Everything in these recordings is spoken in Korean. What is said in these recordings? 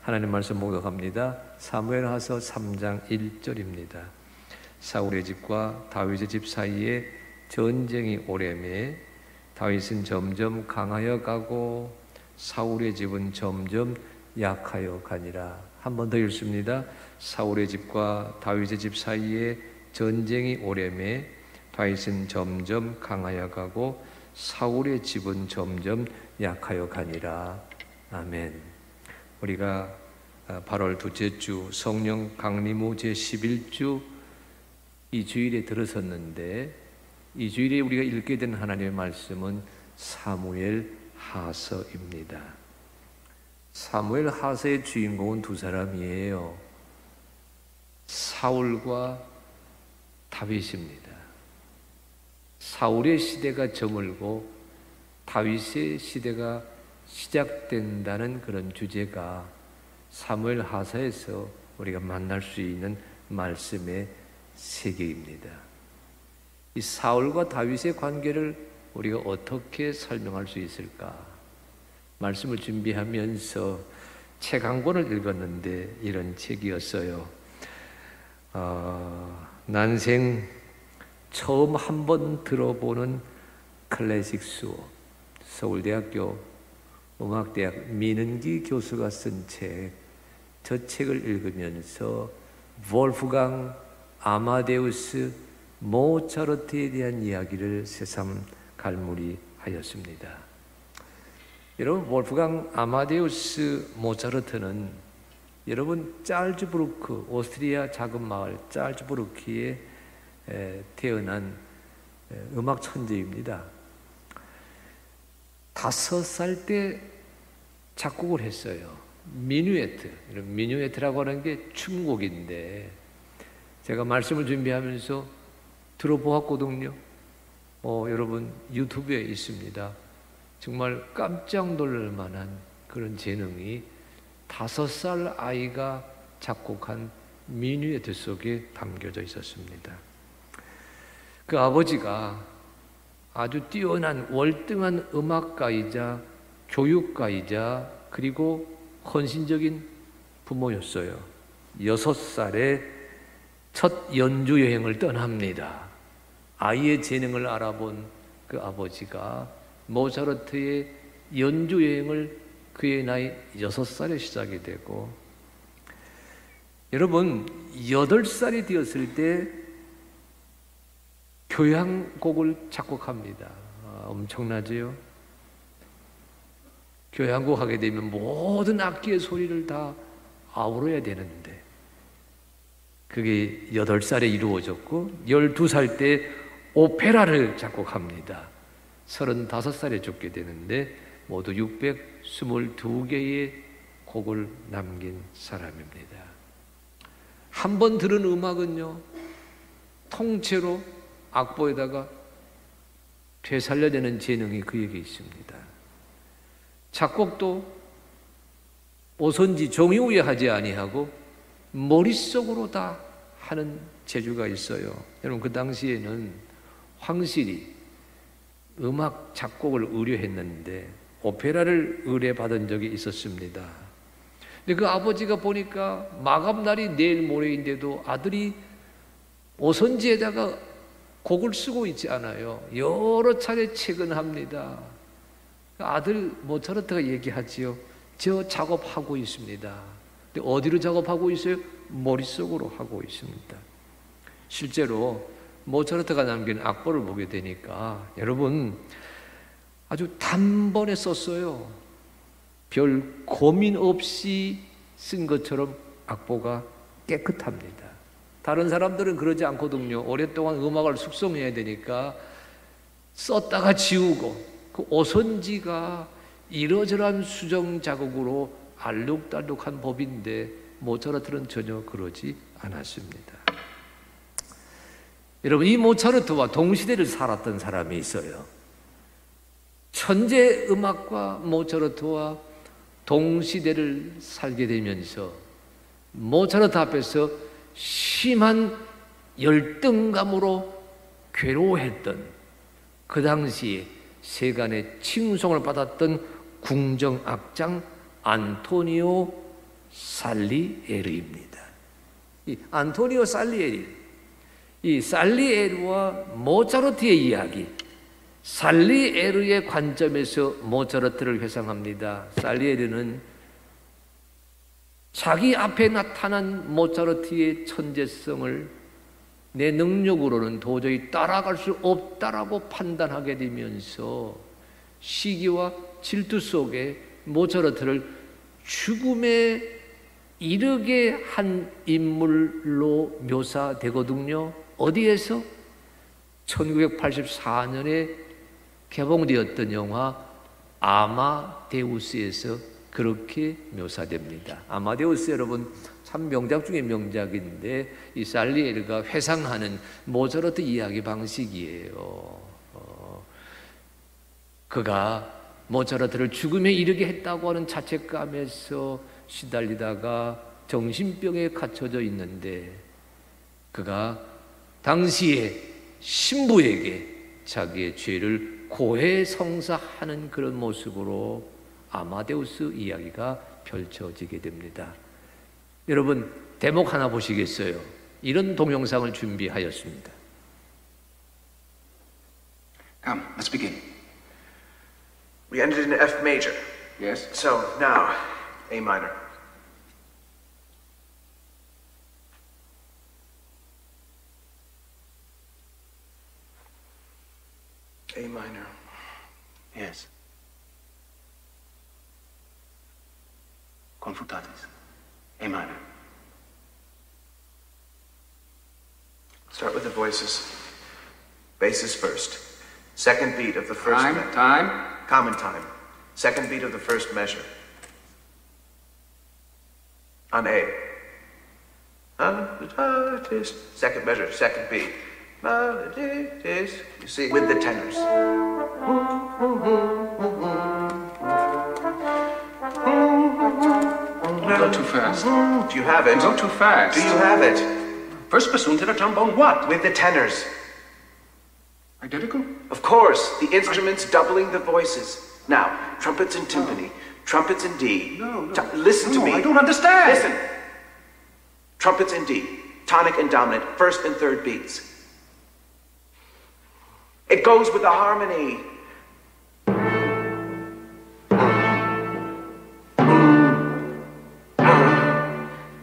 하나님 말씀 목록합니다. 사무엘하서 3장 1절입니다. 사울의 집과 다윗의 집 사이에 전쟁이 오래매 다윗은 점점 강하여 가고 사울의 집은 점점 약하여 가니라. 한 번 더 읽습니다. 사울의 집과 다윗의 집 사이에 전쟁이 오래매 다윗은 점점 강하여 가고 사울의 집은 점점 약하여 가니라. 아멘. 우리가 8월 둘째 주 성령 강림후 제11주 이 주일에 들어섰는데, 이 주일에 우리가 읽게 된 하나님의 말씀은 사무엘 하서입니다. 사무엘 하서의 주인공은 두 사람이에요. 사울과 다윗입니다. 사울의 시대가 저물고 다윗의 시대가 시작된다는 그런 주제가 사무엘 하서에서 우리가 만날 수 있는 말씀의 세계입니다. 이 사울과 다윗의 관계를 우리가 어떻게 설명할 수 있을까? 말씀을 준비하면서 책 한 권을 읽었는데 이런 책이었어요. 난생 처음 한 번 들어보는 클래식 수업, 서울대학교 음악대학 민은기 교수가 쓴 책, 저 책을 읽으면서 볼프강 아마데우스 모차르트에 대한 이야기를 새삼 갈무리하였습니다. 여러분, 볼프강 아마데우스 모차르트는 여러분 짤즈부르크, 오스트리아 작은 마을 짤즈부르크에 태어난 음악 천재입니다. 5살 때 작곡을 했어요. 미누에트. 미누에트라고 하는 게 춤곡인데 제가 말씀을 준비하면서 들어보았거든요. 여러분 유튜브에 있습니다. 정말 깜짝 놀랄 만한 그런 재능이 5살 아이가 작곡한 미누에트 속에 담겨져 있었습니다. 그 아버지가 아주 뛰어난 월등한 음악가이자 교육가이자 그리고 헌신적인 부모였어요. 6살에 첫 연주 여행을 떠납니다. 아이의 재능을 알아본 그 아버지가 모차르트의 연주 여행을 그의 나이 6살에 시작이 되고, 여러분 8살이 되었을 때 교향곡을 작곡합니다. 엄청나지요? 교향곡 하게 되면 모든 악기의 소리를 다 아우러야 되는데 그게 8살에 이루어졌고 12살 때 오페라를 작곡합니다. 35살에 죽게 되는데 모두 622개의 곡을 남긴 사람입니다. 한 번 들은 음악은요, 통째로 악보에다가 되살려내는 재능이 그에게 있습니다. 작곡도 오선지 종이 위에 하지 아니하고 머릿속으로 다 하는 재주가 있어요. 여러분, 그 당시에는 황실이 음악 작곡을 의뢰했는데 오페라를 의뢰받은 적이 있었습니다. 근데 그 아버지가 보니까 마감날이 내일 모레인데도 아들이 오선지에다가 곡을 쓰고 있지 않아요. 여러 차례 체근합니다. 아들 모차르트가 얘기하지요. 저 작업하고 있습니다. 근데 어디로 작업하고 있어요? 머릿속으로 하고 있습니다. 실제로 모차르트가 남긴 악보를 보게 되니까 여러분 아주 단번에 썼어요. 별 고민 없이 쓴 것처럼 악보가 깨끗합니다. 다른 사람들은 그러지 않거든요. 오랫동안 음악을 숙성해야 되니까 썼다가 지우고, 그 오선지가 이러저러한 수정 자국으로 알록달록한 법인데 모차르트는 전혀 그러지 않았습니다. 여러분, 이 모차르트와 동시대를 살았던 사람이 있어요. 천재 음악과 모차르트와 동시대를 살게 되면서 모차르트 앞에서 심한 열등감으로 괴로워했던, 그 당시에 세간의 칭송을 받았던 궁정악장 안토니오 살리에르입니다. 이 안토니오 살리에르, 이 살리에르와 모차르트의 이야기, 살리에르의 관점에서 모차르트를 회상합니다. 살리에르는 자기 앞에 나타난 모차르트의 천재성을 내 능력으로는 도저히 따라갈 수 없다라고 판단하게 되면서 시기와 질투 속에 모차르트를 죽음에 이르게 한 인물로 묘사되거든요. 어디에서? 1984년에 개봉되었던 영화 아마데우스에서 그렇게 묘사됩니다. 아마데우스 여러분 참 명작 중에 명작인데 이 살리에르가 회상하는 모차르트 이야기 방식이에요. 그가 모차르트를 죽음에 이르게 했다고 하는 자책감에서 시달리다가 정신병에 갇혀져 있는데 그가 당시에 신부에게 자기의 죄를 고해성사하는 그런 모습으로 아마데우스 이야기가 펼쳐지게 됩니다. 여러분 대목 하나 보시겠어요? 이런 동영상을 준비하였습니다. Come, let's begin. We ended in F major. Yes? So now, A minor. A minor. Yes. Confutatis. A minor. Start with the voices. Basses first. Second beat of the first Time. common time. Second beat of the first measure. On A. Second measure, second beat. You see, with the tenors. Go too fast. Do you have it? Go too fast. Do you have it? First bassoon to the trombone, what? With the tenors. Identical? Of course, the instruments doubling the voices. Now, trumpets and timpani, trumpets in D. No. Listen to No, me. I don't understand. Listen. Trumpets in D, tonic and dominant, first and third beats. It goes with the harmony.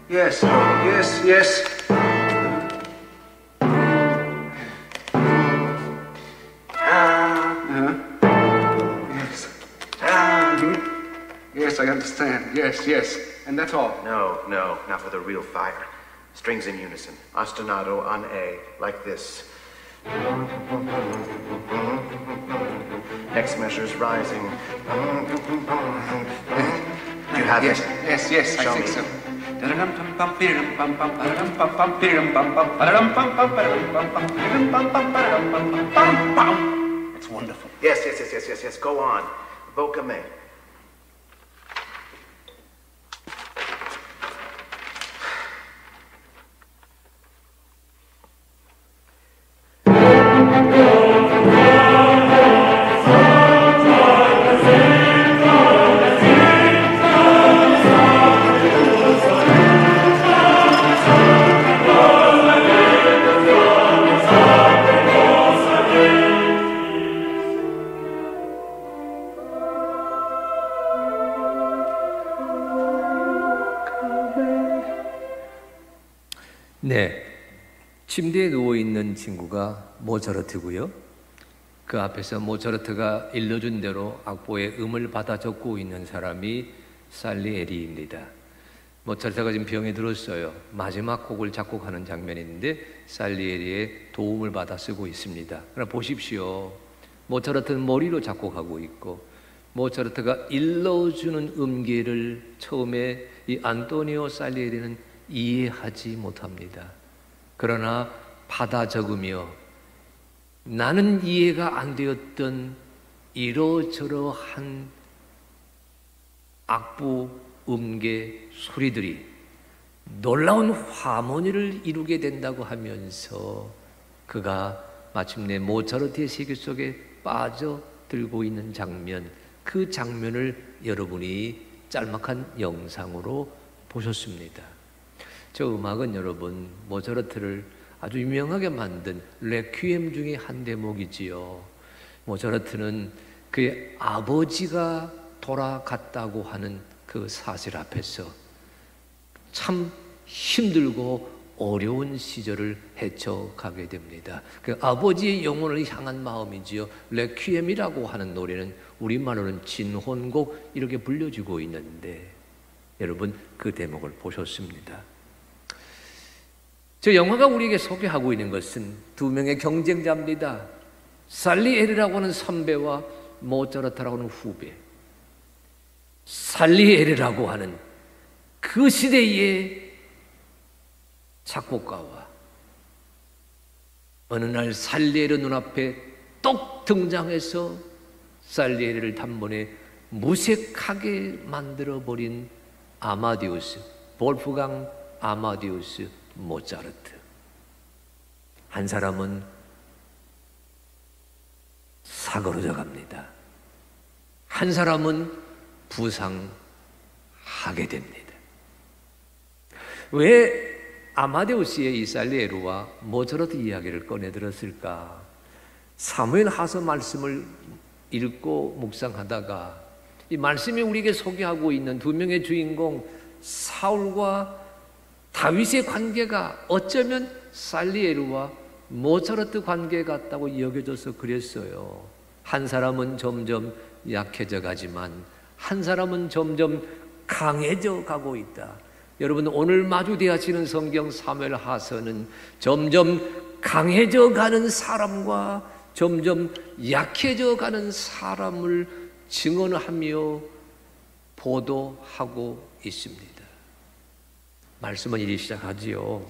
Yes, yes. Yes. Yes, I understand. Yes. And that's all. No, not for the real fire. Strings in unison, ostinato on A, like this. Next measure's rising. Do you have Yes, it? yes, I Show think me. so. It's wonderful. Yes. Go on. Voca me. 네, 침대에 누워있는 친구가 모차르트고요. 그 앞에서 모차르트가 일러준 대로 악보에 음을 받아 적고 있는 사람이 살리에리입니다. 모차르트가 지금 병에 들었어요. 마지막 곡을 작곡하는 장면인데 살리에리의 도움을 받아 쓰고 있습니다. 그러나 보십시오. 모차르트는 머리로 작곡하고 있고 모차르트가 일러주는 음계를 처음에 이 안토니오 살리에리는 이해하지 못합니다. 그러나 받아 적으며 나는 이해가 안 되었던 이러저러한 악보, 음계, 소리들이 놀라운 하모니를 이루게 된다고 하면서 그가 마침내 모차르트의 세계 속에 빠져들고 있는 장면, 그 장면을 여러분이 짤막한 영상으로 보셨습니다. 저 음악은 여러분 모차르트를 아주 유명하게 만든 레퀴엠 중에 한 대목이지요. 모차르트는 그의 아버지가 돌아갔다고 하는 그 사실 앞에서 참 힘들고 어려운 시절을 헤쳐가게 됩니다. 그 아버지의 영혼을 향한 마음이지요. 레퀴엠이라고 하는 노래는 우리말로는 진혼곡 이렇게 불려지고 있는데 여러분 그 대목을 보셨습니다. 저 영화가 우리에게 소개하고 있는 것은 두 명의 경쟁자입니다. 살리에르라고 하는 선배와 모차르트라고 하는 후배. 살리에르라고 하는 그 시대의 작곡가와 어느 날 살리에르 눈앞에 똑 등장해서 살리에르를 단번에 무색하게 만들어버린 아마디우스, 볼프강 아마디우스 모차르트. 한 사람은 사그러져 갑니다. 한 사람은 부상하게 됩니다. 왜 아마데우스의 이 살리에르와 모차르트 이야기를 꺼내 들었을까? 사무엘하서 말씀을 읽고 묵상하다가 이 말씀이 우리에게 소개하고 있는 두 명의 주인공 사울과 다윗의 관계가 어쩌면 살리에르와 모차르트 관계 같다고 여겨져서 그랬어요. 한 사람은 점점 약해져 가지만 한 사람은 점점 강해져 가고 있다. 여러분 오늘 마주대하시는 성경 사무엘하서는 점점 강해져 가는 사람과 점점 약해져 가는 사람을 증언하며 보도하고 있습니다. 말씀은 이리 시작하지요.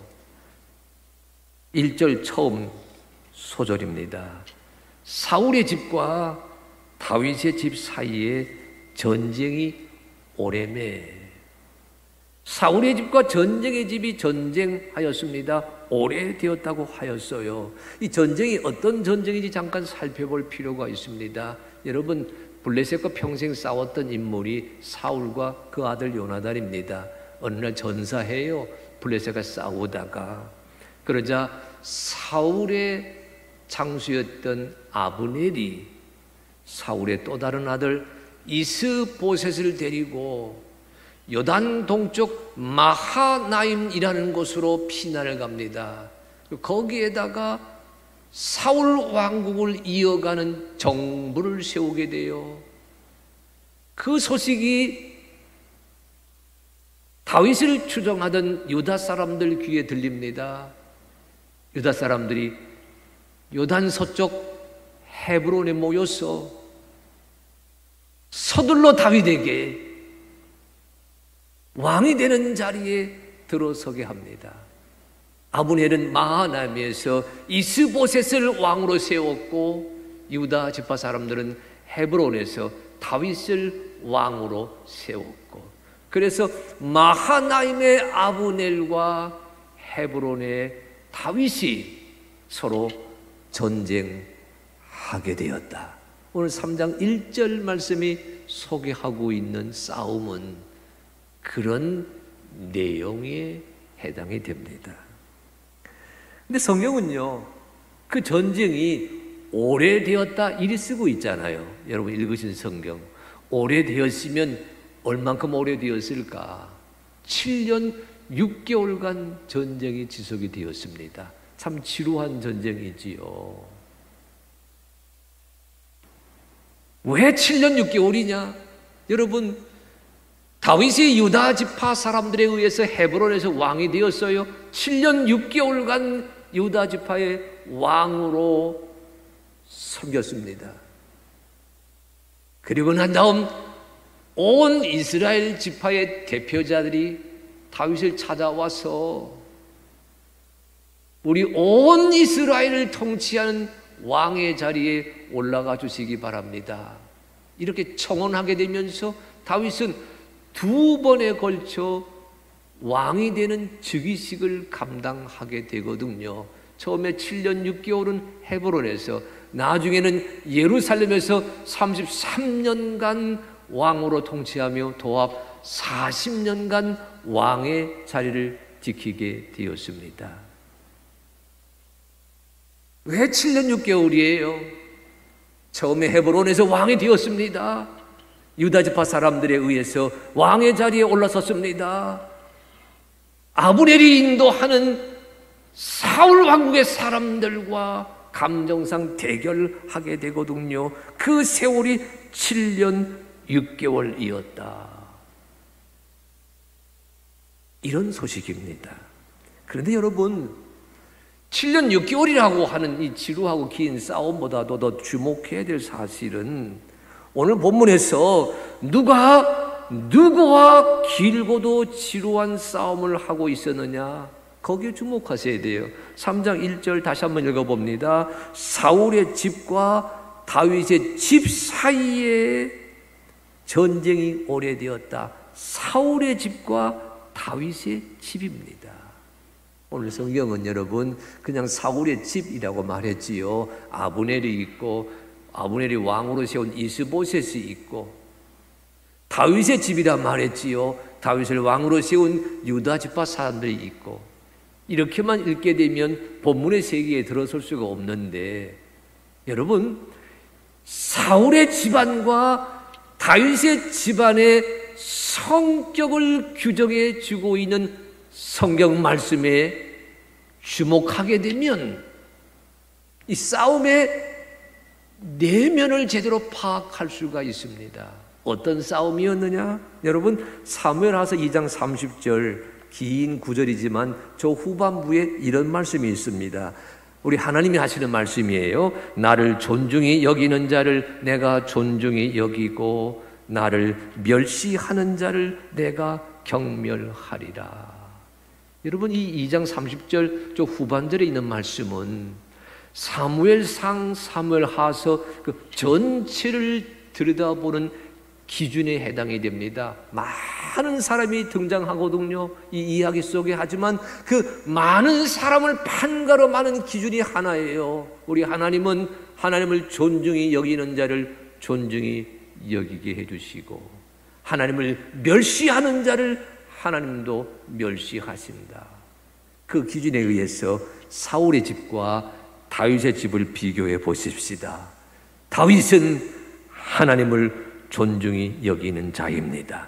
1절 처음 소절입니다. 사울의 집과 다윗의 집 사이에 전쟁이 오래매. 사울의 집과 전쟁의 집이 전쟁하였습니다. 오래되었다고 하였어요. 이 전쟁이 어떤 전쟁인지 잠깐 살펴볼 필요가 있습니다. 여러분 블레셋과 평생 싸웠던 인물이 사울과 그 아들 요나단입니다. 어느 날 전사해요. 블레셋과 싸우다가 그러자 사울의 장수였던 아브넬이 사울의 또 다른 아들 이스보셋을 데리고 요단 동쪽 마하나임이라는 곳으로 피난을 갑니다. 거기에다가 사울 왕국을 이어가는 정부를 세우게 돼요. 그 소식이 다윗을 추종하던 유다 사람들 귀에 들립니다. 유다 사람들이 요단 서쪽 헤브론에 모여서 서둘러 다윗에게 왕이 되는 자리에 들어서게 합니다. 아브넬은 마하나임에서 이스보셋을 왕으로 세웠고 유다 지파 사람들은 헤브론에서 다윗을 왕으로 세웠고 그래서 마하나임의 아브넬과 헤브론의 다윗이 서로 전쟁하게 되었다. 오늘 3장 1절 말씀이 소개하고 있는 싸움은 그런 내용에 해당이 됩니다. 근데 성경은요, 그 전쟁이 오래되었다 이리 쓰고 있잖아요. 여러분 읽으신 성경. 오래되었으면 얼만큼 오래되었을까? 7년 6개월간 전쟁이 지속이 되었습니다. 참 지루한 전쟁이지요. 왜 7년 6개월이냐? 여러분 다윗이 유다 지파 사람들에 의해서 헤브론에서 왕이 되었어요. 7년 6개월간 유다 지파의 왕으로 섬겼습니다. 그리고 난 다음 온 이스라엘 지파의 대표자들이 다윗을 찾아와서 우리 온 이스라엘을 통치하는 왕의 자리에 올라가 주시기 바랍니다. 이렇게 청원하게 되면서 다윗은 2번에 걸쳐 왕이 되는 즉위식을 감당하게 되거든요. 처음에 7년 6개월은 헤브론에서, 나중에는 예루살렘에서 33년간 왕으로 통치하며 도합 40년간 왕의 자리를 지키게 되었습니다. 왜 7년 6개월이에요? 처음에 헤브론에서 왕이 되었습니다. 유다지파 사람들에 의해서 왕의 자리에 올라섰습니다. 아브넬이 인도하는 사울 왕국의 사람들과 감정상 대결하게 되거든요. 그 세월이 7년 6개월이었다. 이런 소식입니다. 그런데 여러분, 7년 6개월이라고 하는 이 지루하고 긴 싸움보다도 더 주목해야 될 사실은 오늘 본문에서 누가 누구와 길고도 지루한 싸움을 하고 있었느냐, 거기에 주목하셔야 돼요. 3장 1절 다시 한번 읽어봅니다. 사울의 집과 다윗의 집 사이에 전쟁이 오래되었다. 사울의 집과 다윗의 집입니다. 오늘 성경은 여러분 그냥 사울의 집이라고 말했지요. 아브넬이 있고 아브넬이 왕으로 세운 이스보셋이 있고, 다윗의 집이라 말했지요. 다윗을 왕으로 세운 유다 지파 사람들이 있고, 이렇게만 읽게 되면 본문의 세계에 들어설 수가 없는데, 여러분 사울의 집안과 다윗의 집안의 성격을 규정해 주고 있는 성경 말씀에 주목하게 되면 이 싸움의 내면을 제대로 파악할 수가 있습니다. 어떤 싸움이었느냐? 여러분 사무엘하서 2장 30절 긴 구절이지만 저 후반부에 이런 말씀이 있습니다. 우리 하나님이 하시는 말씀이에요. 나를 존중히 여기는 자를 내가 존중히 여기고 나를 멸시하는 자를 내가 경멸하리라. 여러분 이 2장 30절 저 후반절에 있는 말씀은 사무엘상, 사무엘하서 그 전체를 들여다보는 기준에 해당이 됩니다. 많은 사람이 등장하거든요, 이 이야기 속에. 하지만 그 많은 사람을 판가름하는 기준이 하나예요. 우리 하나님은 하나님을 존중히 여기는 자를 존중히 여기게 해주시고, 하나님을 멸시하는 자를 하나님도 멸시하신다. 그 기준에 의해서 사울의 집과 다윗의 집을 비교해 보십시다. 다윗은 하나님을 존중히 여기는 자입니다.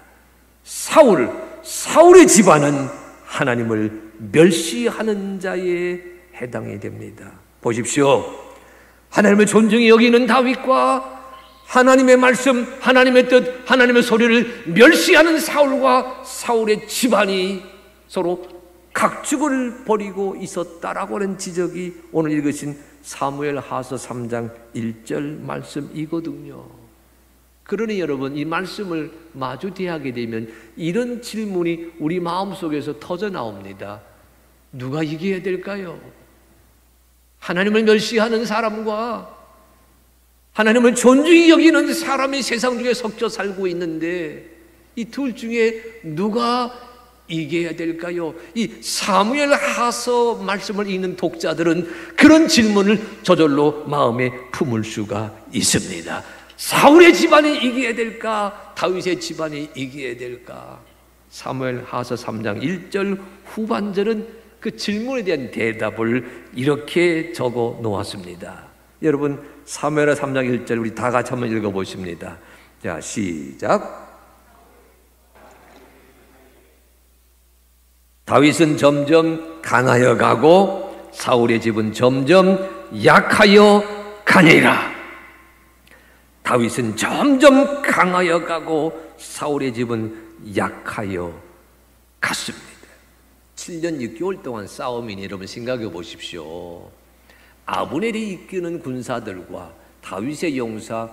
사울의 집안은 하나님을 멸시하는 자에 해당이 됩니다. 보십시오. 하나님을 존중히 여기는 다윗과 하나님의 말씀, 하나님의 뜻, 하나님의 소리를 멸시하는 사울과 사울의 집안이 서로 각축을 벌이고 있었다라고 하는 지적이 오늘 읽으신 사무엘하서 3장 1절 말씀이거든요. 그러니 여러분 이 말씀을 마주 대하게 되면 이런 질문이 우리 마음속에서 터져 나옵니다. 누가 이겨야 될까요? 하나님을 멸시하는 사람과 하나님을 존중히 여기는 사람이 세상 중에 섞여 살고 있는데 이 둘 중에 누가 이겨야 될까요? 이 사무엘하서 말씀을 읽는 독자들은 그런 질문을 저절로 마음에 품을 수가 있습니다. 사울의 집안이 이겨야 될까? 다윗의 집안이 이겨야 될까? 사무엘하서 3장 1절 후반절은 그 질문에 대한 대답을 이렇게 적어 놓았습니다. 여러분 사무엘하 3장 1절 우리 다 같이 한번 읽어보십니다. 자, 시작. 다윗은 점점 강하여 가고 사울의 집은 점점 약하여 가니라. 다윗은 점점 강하여 가고 사울의 집은 약하여 갔습니다. 7년 6개월 동안 싸움이니 여러분 생각해 보십시오. 아브넬이 이끄는 군사들과 다윗의 용사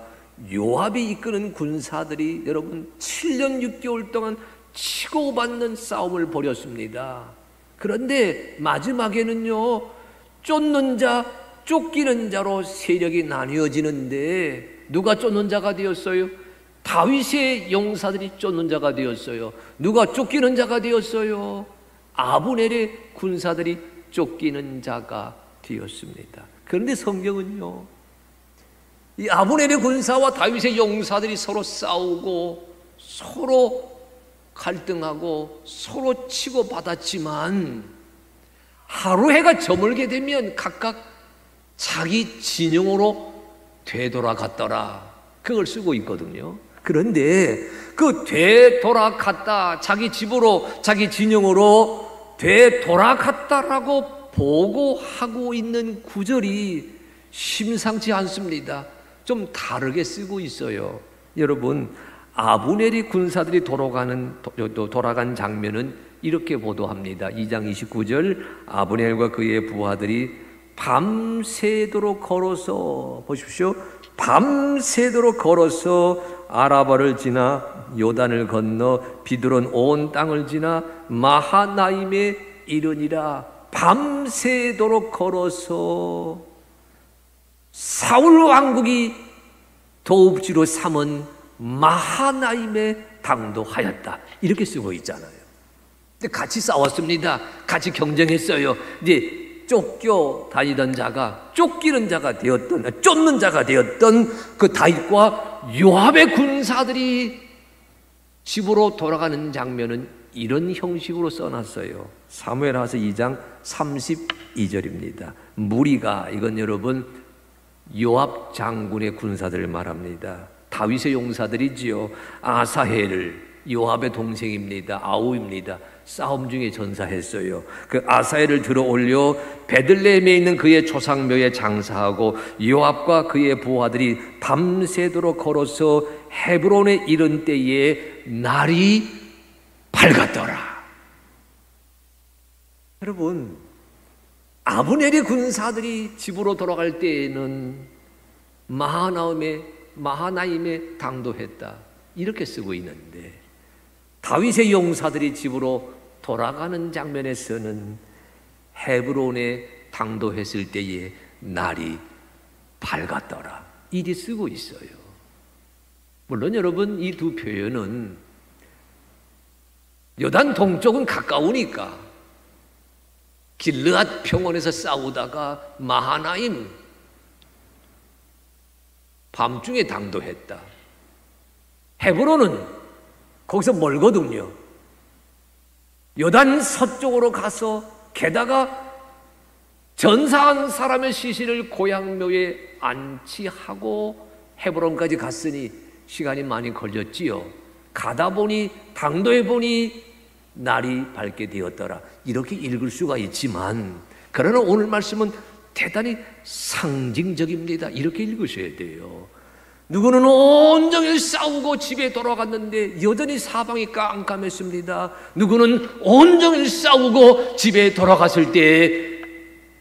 요압이 이끄는 군사들이 여러분 7년 6개월 동안 치고받는 싸움을 벌였습니다. 그런데 마지막에는요, 쫓는 자, 쫓기는 자로 세력이 나뉘어지는데 누가 쫓는 자가 되었어요? 다윗의 용사들이 쫓는 자가 되었어요. 누가 쫓기는 자가 되었어요? 아브넬의 군사들이 쫓기는 자가 되었습니다. 그런데 성경은요, 이 아브넬의 군사와 다윗의 용사들이 서로 싸우고 서로 갈등하고 서로 치고받았지만 하루 해가 저물게 되면 각각 자기 진영으로 되돌아갔더라. 그걸 쓰고 있거든요. 그런데 그 되돌아갔다, 자기 집으로, 자기 진영으로 되돌아갔다라고 보고하고 있는 구절이 심상치 않습니다. 좀 다르게 쓰고 있어요. 여러분, 아브넬이 군사들이 돌아간 장면은 이렇게 보도합니다. 2장 29절, 아브넬과 그의 부하들이 밤새도록 걸어서, 보십시오, 밤새도록 걸어서 아라바를 지나 요단을 건너 비두른 온 땅을 지나 마하나임에 이르니라. 밤새도록 걸어서 사울 왕국이 도읍지로 삼은 마하나임에 당도하였다. 이렇게 쓰고 있잖아요. 근데 같이 싸웠습니다. 같이 경쟁했어요. 이제 쫓겨 다니던 자가, 쫓기는 자가 되었던, 쫓는 자가 되었던 그 다윗과 요압의 군사들이 집으로 돌아가는 장면은 이런 형식으로 써놨어요. 사무엘하서 2장 32절입니다. 무리가, 이건 여러분 요압 장군의 군사들을 말합니다. 다윗의 용사들이지요. 아사헬을, 요압의 동생입니다. 아우입니다. 싸움 중에 전사했어요. 그 아사헬을 들어 올려 베들레헴에 있는 그의 조상묘에 장사하고 요압과 그의 부하들이 밤새도록 걸어서 헤브론에 이른 때에 날이 밝았더라. 여러분, 아브넬의 군사들이 집으로 돌아갈 때에는 마하나임에 당도했다. 이렇게 쓰고 있는데, 다윗의 용사들이 집으로 돌아가는 장면에서는 헤브론에 당도했을 때에 날이 밝았더라. 이리 쓰고 있어요. 물론 여러분, 이 두 표현은 요단 동쪽은 가까우니까 길르앗 평원에서 싸우다가 마하나임 밤중에 당도했다. 헤브론은 거기서 멀거든요. 요단 서쪽으로 가서 게다가 전사한 사람의 시신을 고향묘에 안치하고 헤브론까지 갔으니 시간이 많이 걸렸지요. 가다 보니, 당도해 보니 날이 밝게 되었더라. 이렇게 읽을 수가 있지만, 그러나 오늘 말씀은 대단히 상징적입니다. 이렇게 읽으셔야 돼요. 누구는 온종일 싸우고 집에 돌아갔는데 여전히 사방이 깜깜했습니다. 누구는 온종일 싸우고 집에 돌아갔을 때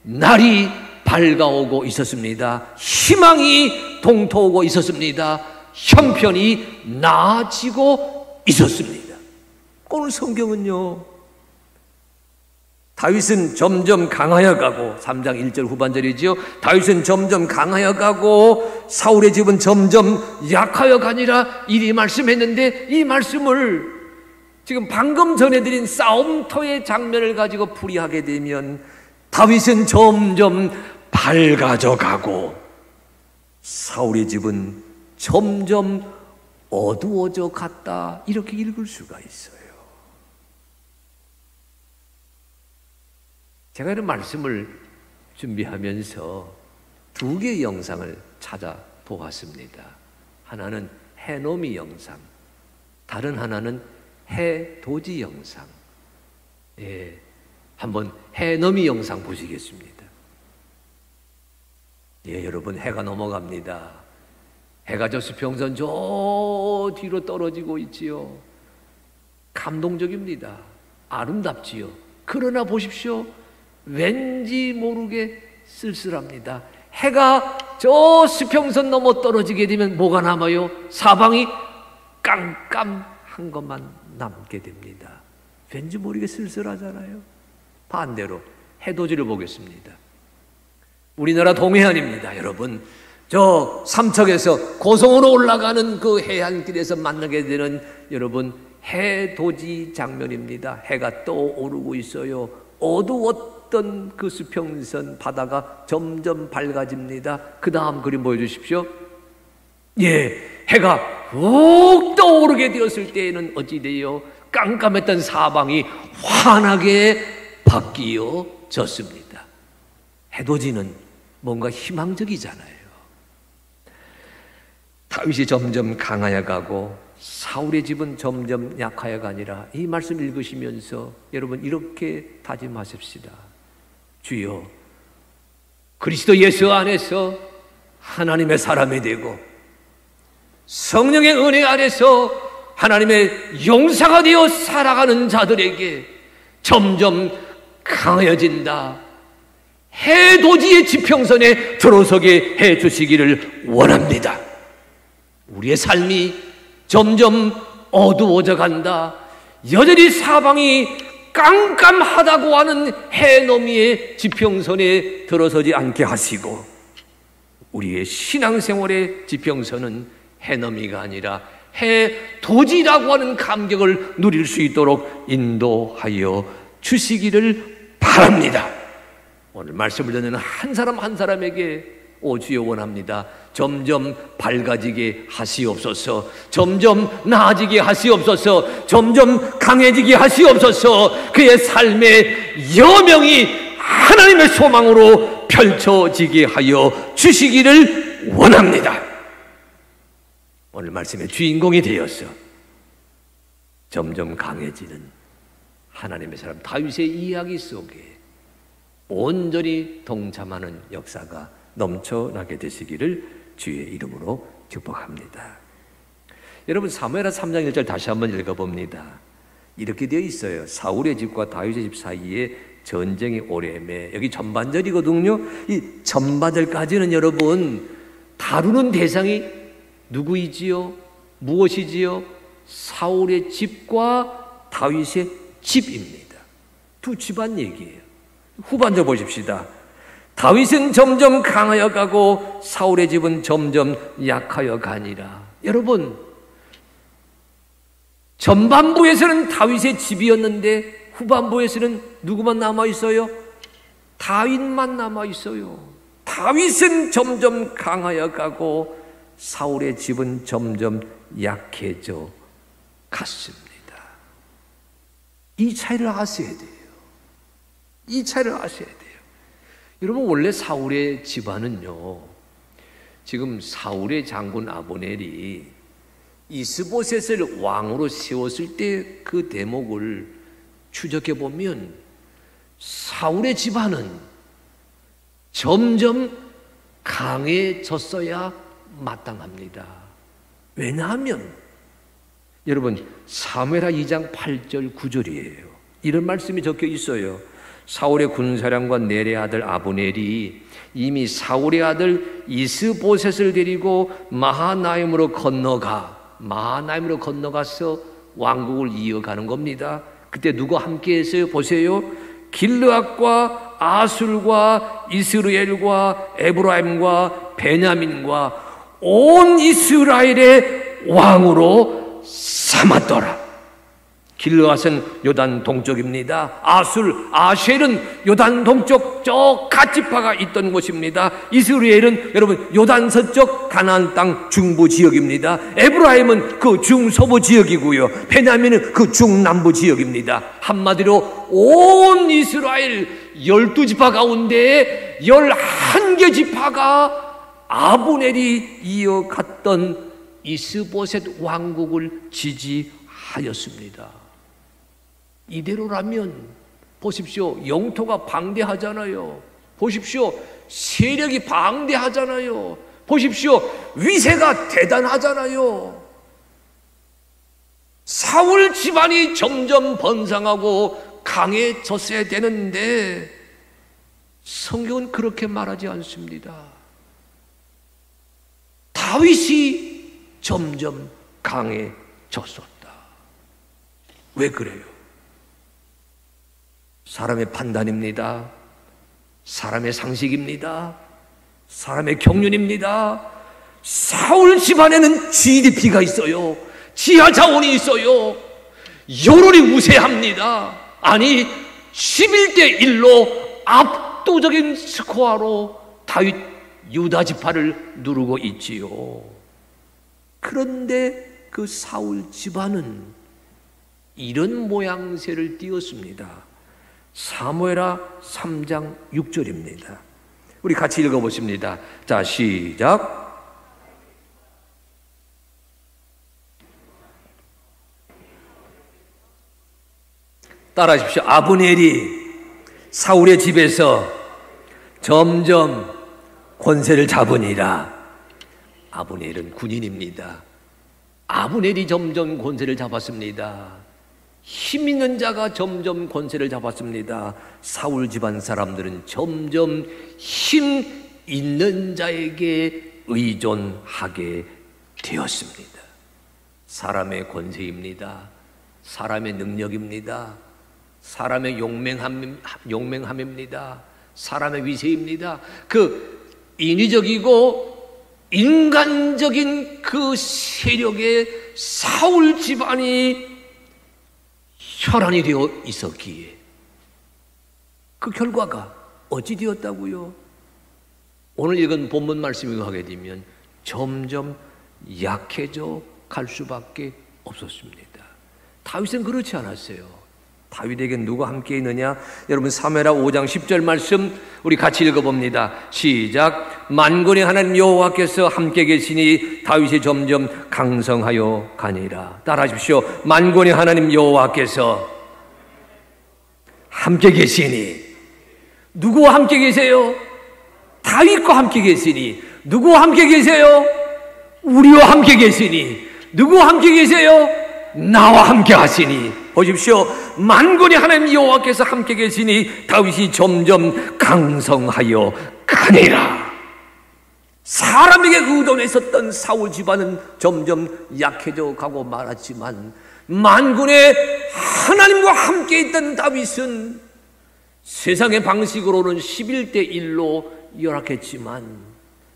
날이 밝아오고 있었습니다. 희망이 동토오고 있었습니다. 형편이 나아지고 있었습니다. 오늘 성경은요, 다윗은 점점 강하여 가고, 3장 1절 후반절이지요. 다윗은 점점 강하여 가고 사울의 집은 점점 약하여 가니라 이리 말씀했는데, 이 말씀을 지금 방금 전해드린 싸움터의 장면을 가지고 풀이하게 되면 다윗은 점점 밝아져 가고 사울의 집은 점점 어두워져 갔다. 이렇게 읽을 수가 있어요. 제가 이런 말씀을 준비하면서 두 개의 영상을 찾아보았습니다. 하나는 해노미 영상, 다른 하나는 해돋이 영상. 예, 한번 해노미 영상 보시겠습니다. 예, 여러분, 해가 넘어갑니다. 해가 저 수평선 저 뒤로 떨어지고 있지요. 감동적입니다. 아름답지요. 그러나 보십시오. 왠지 모르게 쓸쓸합니다. 해가 저 수평선 넘어 떨어지게 되면 뭐가 남아요? 사방이 깜깜한 것만 남게 됩니다. 왠지 모르게 쓸쓸하잖아요. 반대로 해돋이를 보겠습니다. 우리나라 동해안입니다. 여러분, 저 삼척에서 고성으로 올라가는 그 해안길에서 만나게 되는 여러분 해돋이 장면입니다. 해가 떠오르고 있어요. 어두웠던 그 수평선 바다가 점점 밝아집니다. 그 다음 그림 보여주십시오. 예, 해가 훅 떠오르게 되었을 때에는 어찌 돼요? 깜깜했던 사방이 환하게 바뀌어졌습니다. 해돋이는 뭔가 희망적이잖아요. 다윗이 점점 강하여 가고 사울의 집은 점점 약하여 가니라. 이 말씀 읽으시면서 여러분 이렇게 다짐하십시다. 주여, 그리스도 예수 안에서 하나님의 사람이 되고 성령의 은혜 안에서 하나님의 용사가 되어 살아가는 자들에게 점점 강해진다. 해돋이의 지평선에 들어서게 해주시기를 원합니다. 우리의 삶이 점점 어두워져 간다. 여전히 사방이 깜깜하다고 하는 해넘이의 지평선에 들어서지 않게 하시고 우리의 신앙생활의 지평선은 해넘이가 아니라 해돋이라고 하는 감격을 누릴 수 있도록 인도하여 주시기를 바랍니다. 오늘 말씀을 듣는 한 사람 한 사람에게 오 주여 원합니다. 점점 밝아지게 하시옵소서. 점점 나아지게 하시옵소서. 점점 강해지게 하시옵소서. 그의 삶의 여명이 하나님의 소망으로 펼쳐지게 하여 주시기를 원합니다. 오늘 말씀의 주인공이 되어서 점점 강해지는 하나님의 사람 다윗의 이야기 속에 온전히 동참하는 역사가 넘쳐나게 되시기를 주의 이름으로 축복합니다. 여러분 사무엘하 3장 1절 다시 한번 읽어봅니다. 이렇게 되어 있어요. 사울의 집과 다윗의 집 사이에 전쟁이 오래매. 여기 전반절이거든요. 이 전반절까지는 여러분 다루는 대상이 누구이지요? 무엇이지요? 사울의 집과 다윗의 집입니다. 두 집안 얘기예요. 후반절 보십시다. 다윗은 점점 강하여 가고 사울의 집은 점점 약하여 가니라. 여러분 전반부에서는 다윗의 집이었는데 후반부에서는 누구만 남아있어요? 다윗만 남아있어요. 다윗은 점점 강하여 가고 사울의 집은 점점 약해져 갔습니다. 이 차이를 아셔야 돼요. 이 차이를 아셔야 돼요. 여러분 원래 사울의 집안은요, 지금 사울의 장군 아브넬이 이스보셋을 왕으로 세웠을 때 그 대목을 추적해 보면 사울의 집안은 점점 강해졌어야 마땅합니다. 왜냐하면 여러분 사무엘하 2장 8절 9절이에요. 이런 말씀이 적혀 있어요. 사울의 군사령관 넬의 아들 아브넬이 이미 사울의 아들 이스보셋을 데리고 마하나임으로 건너가서 왕국을 이어가는 겁니다. 그때 누가 함께 했어요? 보세요. 길르앗과 아술과 이스라엘과 에브라임과 베냐민과 온 이스라엘의 왕으로 삼았더라. 길르앗은 요단 동쪽입니다. 아셀은 요단 동쪽 저 갓지파가 있던 곳입니다. 이스라엘은 여러분 요단 서쪽 가나안 땅 중부 지역입니다. 에브라임은 그 중서부 지역이고요. 베냐민은 그 중남부 지역입니다. 한마디로 온 이스라엘 12지파 가운데 11개 지파가 아브넬이 이어갔던 이스보셋 왕국을 지지하였습니다. 이대로라면 보십시오. 영토가 방대하잖아요. 보십시오. 세력이 방대하잖아요. 보십시오. 위세가 대단하잖아요. 사울 집안이 점점 번성하고 강해졌어야 되는데 성경은 그렇게 말하지 않습니다. 다윗이 점점 강해졌었다. 왜 그래요? 사람의 판단입니다. 사람의 상식입니다. 사람의 경륜입니다. 사울 집안에는 GDP가 있어요. 지하 자원이 있어요. 여론이 우세합니다. 아니 11대 1로 압도적인 스코어로 다윗 유다 지파를 누르고 있지요. 그런데 그 사울 집안은 이런 모양새를 띄었습니다. 사무엘하 3장 6절입니다. 우리 같이 읽어보십니다. 자, 시작. 따라하십시오. 아브넬이 사울의 집에서 점점 권세를 잡으니라. 아브넬은 군인입니다. 아브넬이 점점 권세를 잡았습니다. 힘 있는 자가 점점 권세를 잡았습니다. 사울 집안 사람들은 점점 힘 있는 자에게 의존하게 되었습니다. 사람의 권세입니다. 사람의 능력입니다. 사람의 용맹함입니다. 사람의 위세입니다. 그 인위적이고 인간적인 그 세력에 사울 집안이 혈안이 되어 있었기에 그 결과가 어찌 되었다고요? 오늘 읽은 본문 말씀을 하게 되면 점점 약해져 갈 수밖에 없었습니다. 다윗은 그렇지 않았어요. 다윗에게 누가 함께 있느냐? 여러분 사무엘하 5장 10절 말씀 우리 같이 읽어봅니다. 시작. 만군의 하나님 여호와께서 함께 계시니 다윗이 점점 강성하여 가니라. 따라하십시오. 만군의 하나님 여호와께서 함께 계시니. 누구와 함께 계세요? 다윗과 함께 계시니. 누구와 함께 계세요? 우리와 함께 계시니. 누구와 함께 계세요? 나와 함께 하시니. 보십시오. 만군의 하나님 여호와께서 함께 계시니 다윗이 점점 강성하여 가니라. 사람에게 의존했었던 사울 집안은 점점 약해져 가고 말았지만 만군의 하나님과 함께 있던 다윗은 세상의 방식으로는 11대 1로 열악했지만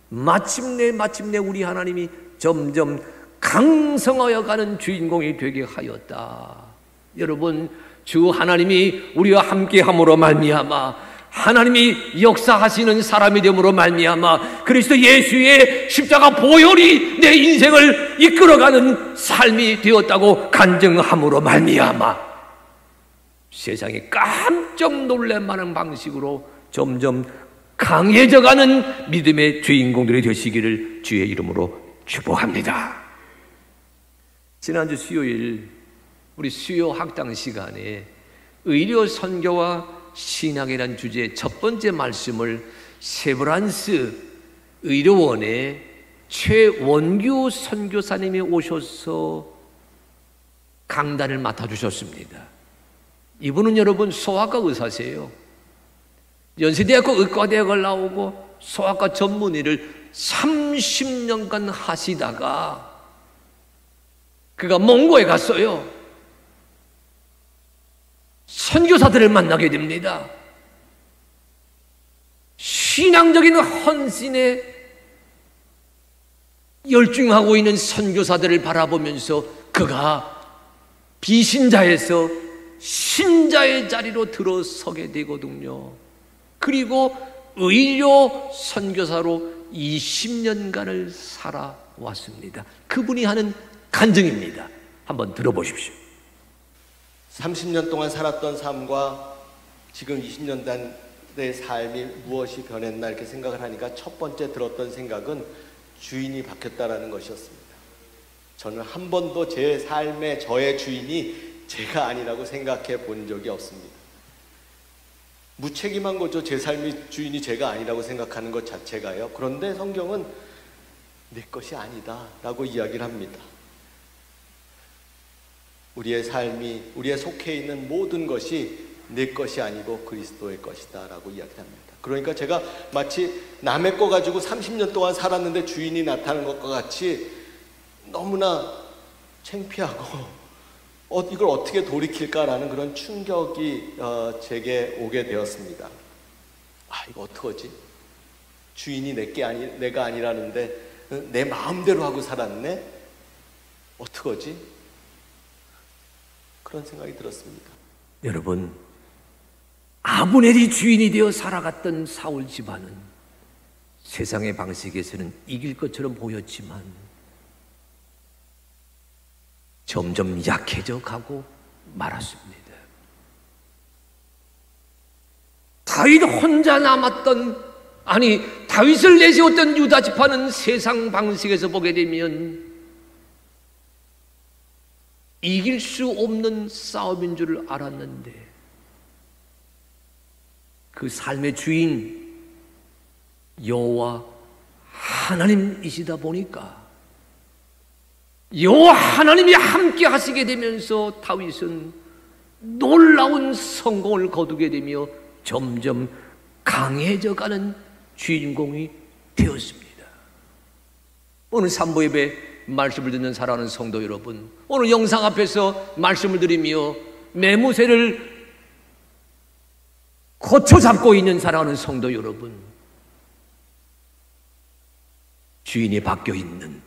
마침내 우리 하나님이 점점 강성하여 가는 주인공이 되게 하였다. 여러분, 주 하나님이 우리와 함께함으로 말미암아 하나님이 역사하시는 사람이 됨으로 말미암아 그리스도 예수의 십자가 보혈이 내 인생을 이끌어가는 삶이 되었다고 간증함으로 말미암아 세상이 깜짝 놀랄 만한 방식으로 점점 강해져가는 믿음의 주인공들이 되시기를 주의 이름으로 축복합니다. 지난주 수요일 우리 수요 학당 시간에 의료 선교와 신학이라는 주제의 첫 번째 말씀을 세브란스 의료원의 최원규 선교사님이 오셔서 강단을 맡아주셨습니다. 이분은 여러분 소아과 의사세요. 연세대학교 의과대학을 나오고 소아과 전문의를 30년간 하시다가 그가 몽고에 갔어요. 선교사들을 만나게 됩니다. 신앙적인 헌신에 열중하고 있는 선교사들을 바라보면서 그가 비신자에서 신자의 자리로 들어서게 되거든요. 그리고 의료 선교사로 20년간을 살아왔습니다. 그분이 하는 간증입니다. 한번 들어보십시오. 30년 동안 살았던 삶과 지금 20년 된 삶이 무엇이 변했나 이렇게 생각을 하니까 첫 번째 들었던 생각은 주인이 바뀌었다라는 것이었습니다. 저는 한 번도 제 삶의 저의 주인이 제가 아니라고 생각해 본 적이 없습니다. 무책임한 거죠. 제 삶의 주인이 제가 아니라고 생각하는 것 자체가요. 그런데 성경은 내 것이 아니다 라고 이야기를 합니다. 우리의 삶이, 우리의 속해 있는 모든 것이 내 것이 아니고 그리스도의 것이다 라고 이야기합니다. 그러니까 제가 마치 남의 거 가지고 30년 동안 살았는데 주인이 나타나는 것과 같이 너무나 창피하고 이걸 어떻게 돌이킬까라는 그런 충격이 제게 오게 되었습니다. 이거 어떡하지? 주인이 내가 아니라는데 내 마음대로 하고 살았네? 어떡하지? 그런 생각이 들었습니다. 여러분, 아브넬이 주인이 되어 살아갔던 사울 집안은 세상의 방식에서는 이길 것처럼 보였지만 점점 약해져 가고 말았습니다. 다윗 혼자 남았던, 아니 다윗을 내세웠던 유다 지파는 세상 방식에서 보게 되면 이길 수 없는 싸움인 줄 알았는데 그 삶의 주인 여호와 하나님이시다 보니까 여호와 하나님이 함께 하시게 되면서 다윗은 놀라운 성공을 거두게 되며 점점 강해져 가는 주인공이 되었습니다. 오늘 삼부 예배 말씀을 듣는 사랑하는 성도 여러분, 오늘 영상 앞에서 말씀을 드리며 매무새를 거쳐 잡고 있는 사랑하는 성도 여러분, 주인이 바뀌어 있는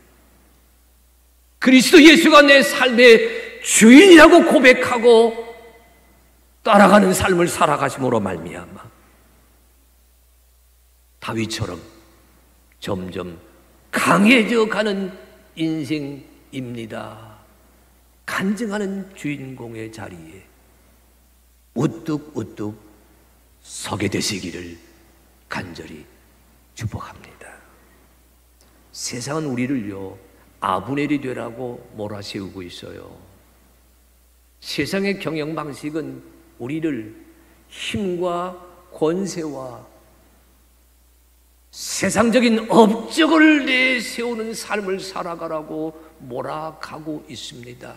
그리스도 예수가 내 삶의 주인이라고 고백하고 따라가는 삶을 살아가심으로 말미암아 다윗처럼 점점 강해져 가는 인생입니다. 간증하는 주인공의 자리에 우뚝우뚝 서게 되시기를 간절히 축복합니다. 세상은 우리를요 아브넬이 되라고 몰아세우고 있어요. 세상의 경영 방식은 우리를 힘과 권세와 세상적인 업적을 내세우는 삶을 살아가라고 몰아가고 있습니다.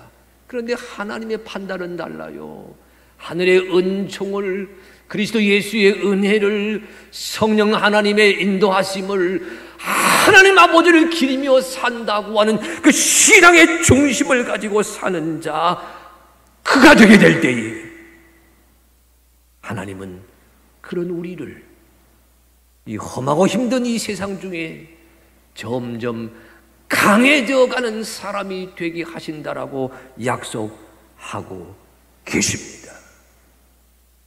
그런데 하나님의 판단은 달라요. 하늘의 은총을, 그리스도 예수의 은혜를, 성령 하나님의 인도하심을, 하나님 아버지를 기리며 산다고 하는 그 신앙의 중심을 가지고 사는 자, 그가 되게 될 때에 하나님은 그런 우리를 이 험하고 힘든 이 세상 중에 점점 강해져 가는 사람이 되게 하신다라고 약속하고 계십니다.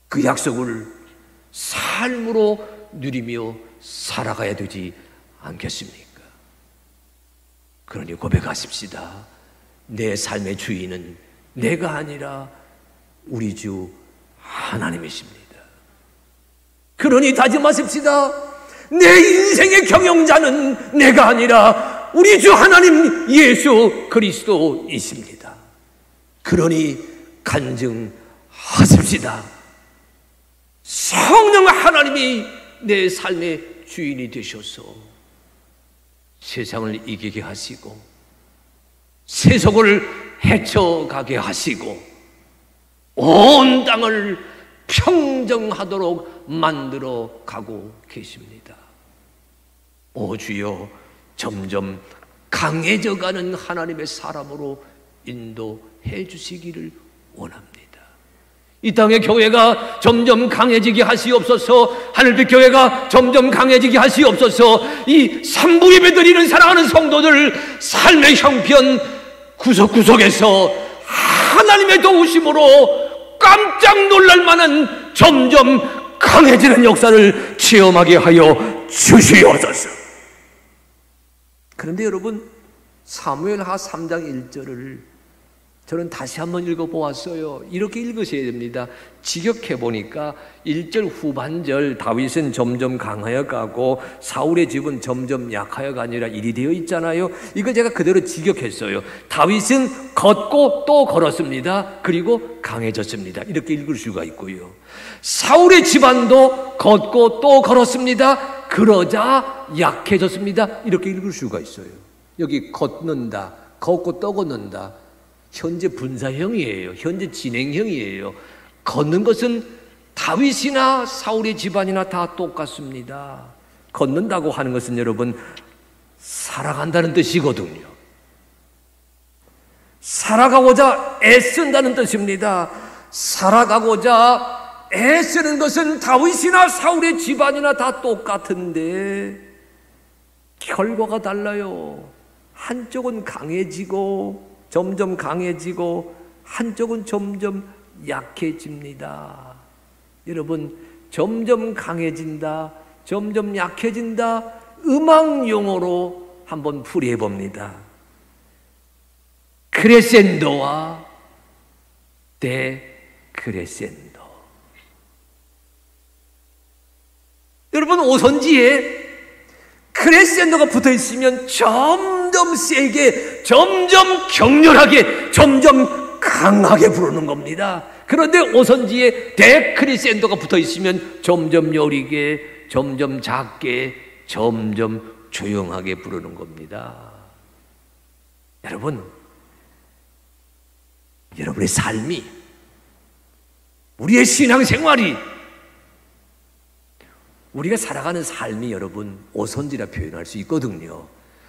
그 약속을 삶으로 누리며 살아가야 되지 않겠습니까? 그러니 고백하십시다. 내 삶의 주인은 내가 아니라 우리 주 하나님이십니다. 그러니 다짐하십시다. 내 인생의 경영자는 내가 아니라 우리 주 하나님 예수 그리스도이십니다. 그러니 간증하십시다. 성령 하나님이 내 삶의 주인이 되셔서 세상을 이기게 하시고 세속을 헤쳐가게 하시고 온 땅을 평정하도록 만들어 가고 계십니다. 오 주여, 점점 강해져가는 하나님의 사람으로 인도해 주시기를 원합니다. 이 땅의 교회가 점점 강해지게 하시옵소서. 하늘빛 교회가 점점 강해지게 하시옵소서. 이 삼부 예배 드리는 사랑하는 성도들 삶의 형편 구석구석에서 하나님의 도우심으로 깜짝 놀랄 만한 점점 강해지는 역사를 체험하게 하여 주시옵소서. 그런데 여러분, 사무엘하 3장 1절을 저는 다시 한번 읽어보았어요. 이렇게 읽으셔야 됩니다. 직역해보니까 1절 후반절 다윗은 점점 강하여 가고 사울의 집은 점점 약하여 가니라 일이 되어 있잖아요. 이걸 제가 그대로 직역했어요. 다윗은 걷고 또 걸었습니다. 그리고 강해졌습니다. 이렇게 읽을 수가 있고요. 사울의 집안도 걷고 또 걸었습니다. 그러자 약해졌습니다. 이렇게 읽을 수가 있어요. 여기 걷는다, 걷고 또 걷는다. 현재 분사형이에요. 현재 진행형이에요. 걷는 것은 다윗이나 사울의 집안이나 다 똑같습니다. 걷는다고 하는 것은 여러분 살아간다는 뜻이거든요. 살아가고자 애쓴다는 뜻입니다. 살아가고자 애쓰는 것은 다윗이나 사울의 집안이나 다 똑같은데 결과가 달라요. 한쪽은 강해지고 점점 강해지고 한쪽은 점점 약해집니다. 여러분, 점점 강해진다, 점점 약해진다, 음악 용어로 한번 풀이해 봅니다. 크레센도와 데크레센도. 여러분, 오선지에 크레센도가 붙어 있으면 점점 세게, 점점 격렬하게, 점점 강하게 부르는 겁니다. 그런데 오선지에 데크레센도가 붙어 있으면 점점 여리게, 점점 작게, 점점 조용하게 부르는 겁니다. 여러분, 여러분의 삶이, 우리의 신앙생활이, 우리가 살아가는 삶이 여러분 오선지라 표현할 수 있거든요.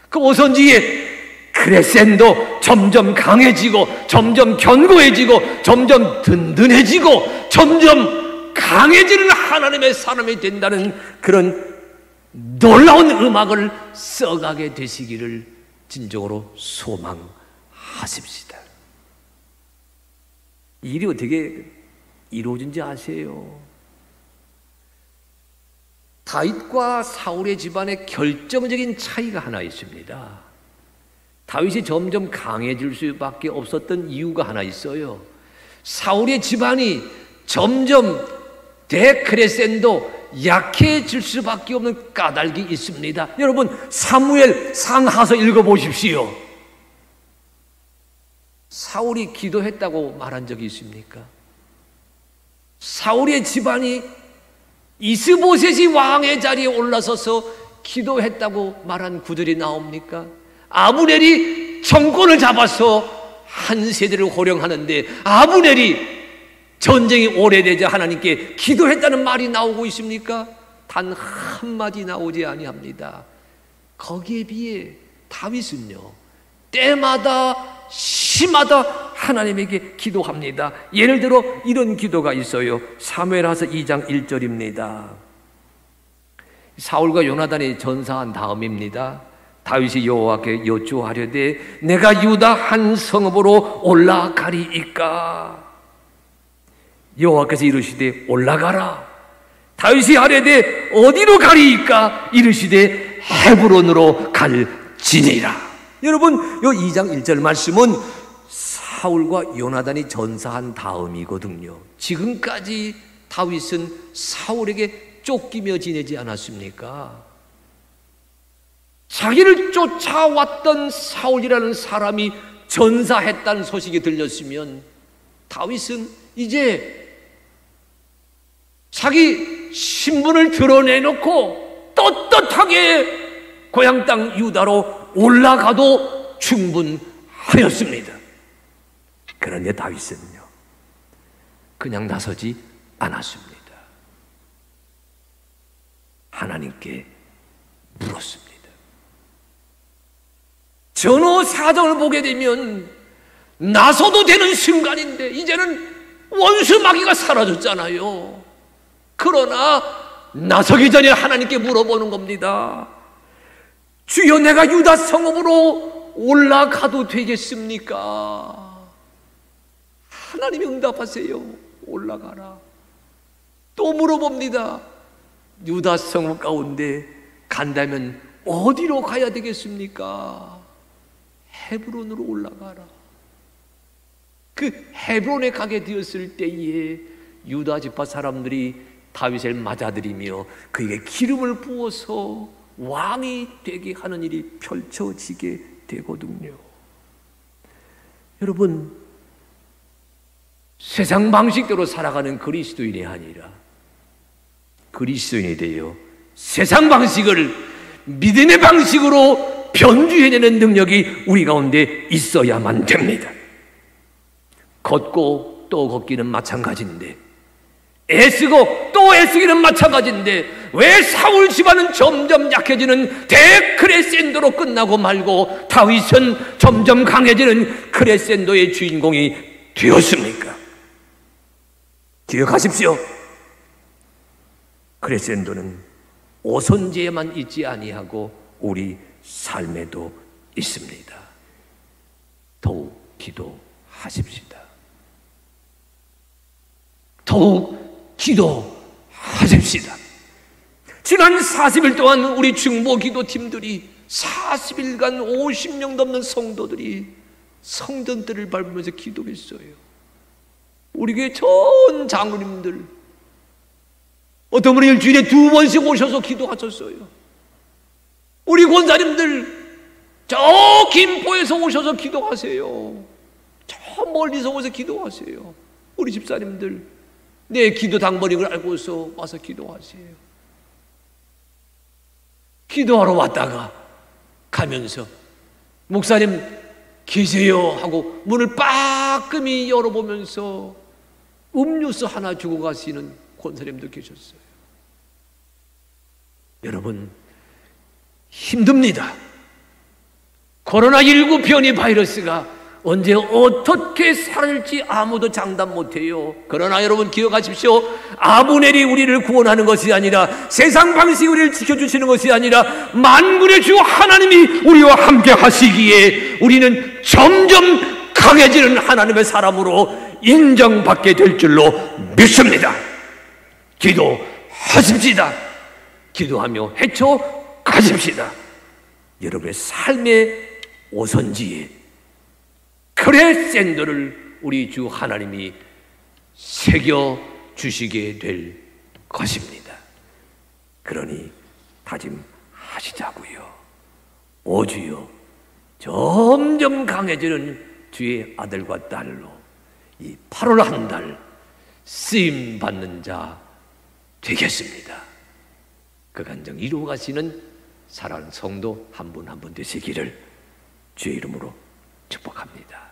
그 오선지에 크레센도 점점 강해지고, 점점 견고해지고, 점점 든든해지고, 점점 강해지는 하나님의 사람이 된다는 그런 놀라운 음악을 써가게 되시기를 진정으로 소망하십시다. 이 일이 어떻게 이루어진지 아세요? 다윗과 사울의 집안에 결정적인 차이가 하나 있습니다. 다윗이 점점 강해질 수밖에 없었던 이유가 하나 있어요. 사울의 집안이 점점 데크레센도 약해질 수밖에 없는 까닭이 있습니다. 여러분, 사무엘 상하서 읽어보십시오. 사울이 기도했다고 말한 적이 있습니까? 사울의 집안이 이스보셋이 왕의 자리에 올라서서 기도했다고 말한 구절이 나옵니까? 아브넬이 정권을 잡아서 한 세대를 호령하는데 아브넬이 전쟁이 오래되자 하나님께 기도했다는 말이 나오고 있습니까? 단 한마디 나오지 아니합니다. 거기에 비해 다윗은요, 때마다 시마다 하나님에게 기도합니다. 예를 들어 이런 기도가 있어요. 사무엘하서 2장 1절입니다. 사울과 요나단이 전사한 다음입니다. 다윗이 여호와께 여쭈하려되 내가 유다 한 성읍으로 올라가리이까? 여호와께서 이르시되 올라가라. 다윗이 하려되 어디로 가리이까? 이르시되 헤브론으로 갈지니라. 여러분, 이 2장 1절 말씀은 사울과 요나단이 전사한 다음이거든요. 지금까지 다윗은 사울에게 쫓기며 지내지 않았습니까? 자기를 쫓아왔던 사울이라는 사람이 전사했다는 소식이 들렸으면 다윗은 이제 자기 신분을 드러내놓고 떳떳하게 고향 땅 유다로 올라가도 충분하였습니다. 그런데 다윗은요, 그냥 나서지 않았습니다. 하나님께 물었습니다. 전후 사정을 보게 되면 나서도 되는 순간인데 이제는 원수 마귀가 사라졌잖아요. 그러나 나서기 전에 하나님께 물어보는 겁니다. 주여, 내가 유다 성읍으로 올라가도 되겠습니까? 하나님이 응답하세요. 올라가라. 또 물어봅니다. 유다 성읍 가운데 간다면 어디로 가야 되겠습니까? 헤브론으로 올라가라. 그 헤브론에 가게 되었을 때에 유다 지파 사람들이 다윗을 맞아들이며 그에게 기름을 부어서 왕이 되게 하는 일이 펼쳐지게 되거든요. 여러분, 세상 방식대로 살아가는 그리스도인이 아니라 그리스도인이 되어 세상 방식을 믿음의 방식으로 변주해내는 능력이 우리 가운데 있어야만 됩니다. 걷고 또 걷기는 마찬가지인데, 애쓰고 또 애쓰기는 마찬가지인데, 왜 사울 집안은 점점 약해지는 데크레센도로 끝나고 말고 다윗은 점점 강해지는 크레센도의 주인공이 되었습니까? 기억하십시오. 크레센도는 오선지에만 있지 아니하고 우리 삶에도 있습니다. 더욱 기도하십시다. 더욱 기도하십시다. 지난 40일 동안 우리 중보 기도팀들이 40일간 50명 넘는 성도들이 성전들을 밟으면서 기도했어요. 우리 교회 전 장로님들 어떤 분은 일주일에 2번씩 오셔서 기도하셨어요. 우리 권사님들 저 김포에서 오셔서 기도하세요. 저 멀리서 오셔서 기도하세요. 우리 집사님들 내 기도 당번인 알고서 와서 기도하세요. 기도하러 왔다가 가면서 목사님 계세요 하고 문을 빠끔히 열어보면서 음료수 하나 주고 가시는 권사님도 계셨어요. 여러분 힘듭니다. 코로나19 변이 바이러스가 언제 어떻게 사라질지 아무도 장담 못해요. 그러나 여러분 기억하십시오. 아브넬이 우리를 구원하는 것이 아니라 세상 방식이 우리를 지켜주시는 것이 아니라 만군의 주 하나님이 우리와 함께 하시기에 우리는 점점 강해지는 하나님의 사람으로 인정받게 될 줄로 믿습니다. 기도하십시다. 기도하며 헤쳐가십시다. 여러분의 삶의 오선지에 크레센도를 우리 주 하나님이 새겨주시게 될 것입니다. 그러니 다짐하시자고요. 오 주여, 점점 강해지는 주의 아들과 딸로 이 8월 한 달 쓰임받는 자 되겠습니다. 그 간증 이루어 가시는 사랑하는 성도 한 분 한 분 되시기를 주의 이름으로 축복합니다.